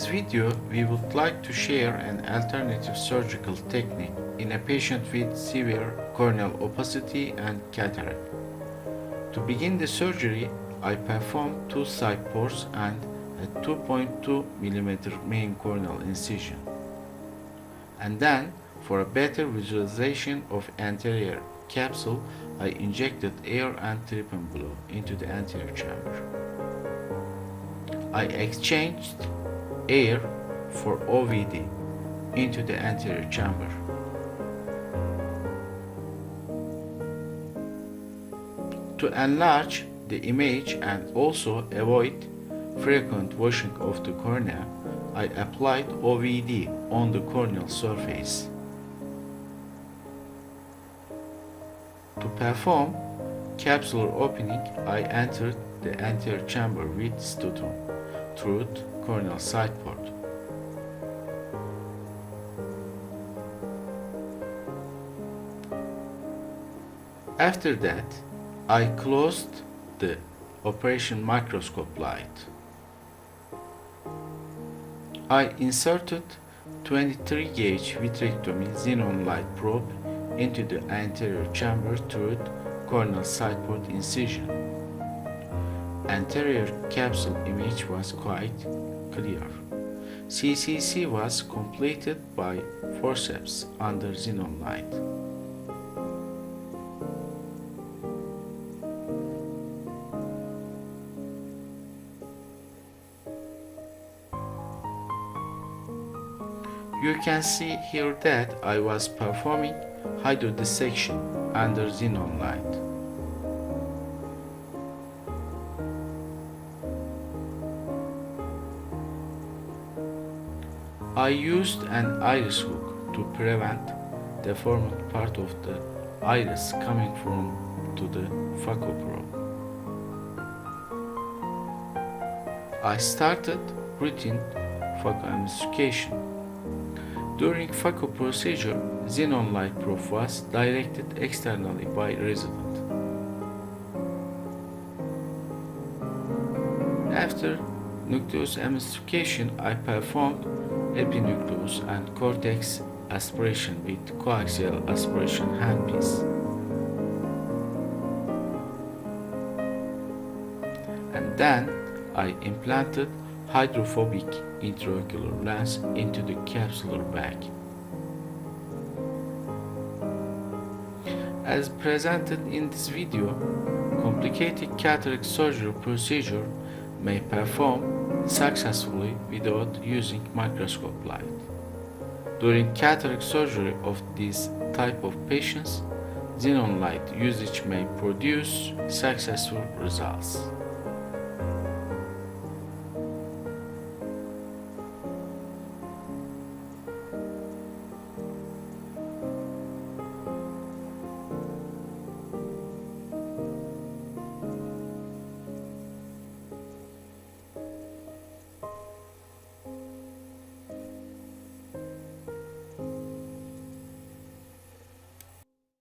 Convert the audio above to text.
this video, we would like to share an alternative surgical technique in a patient with severe corneal opacity and cataract. To begin the surgery, I performed two side ports and a 2.2 mm main corneal incision. And then, for a better visualization of anterior capsule, I injected air and trypan blue into the anterior chamber. I exchanged air for OVD into the anterior chamber. To enlarge the image and also avoid frequent washing of the cornea, I applied OVD on the corneal surface. To perform capsular opening, I entered the anterior chamber with sputum through the corneal side port. After that, I closed the operation microscope light. I inserted 23 gauge vitrectomy xenon light probe into the anterior chamber through corneal side port incision. Anterior capsule image was quite clear. CCC was completed by forceps under xenon light. You can see here that I was performing hydrodissection under xenon light. I used an iris hook to prevent deformed part of the iris coming from to the phaco probe. I started routine phacoemulsification. During phaco procedure, xenon light probe was directed externally by resident. After nucleus emulsification, I performed epinucleus and cortex aspiration with coaxial aspiration handpiece. And then I implanted hydrophobic intraocular lens into the capsular bag. As presented in this video, complicated cataract surgery procedure may perform successfully without using microscope light. During cataract surgery of this type of patients, xenon light usage may produce successful results.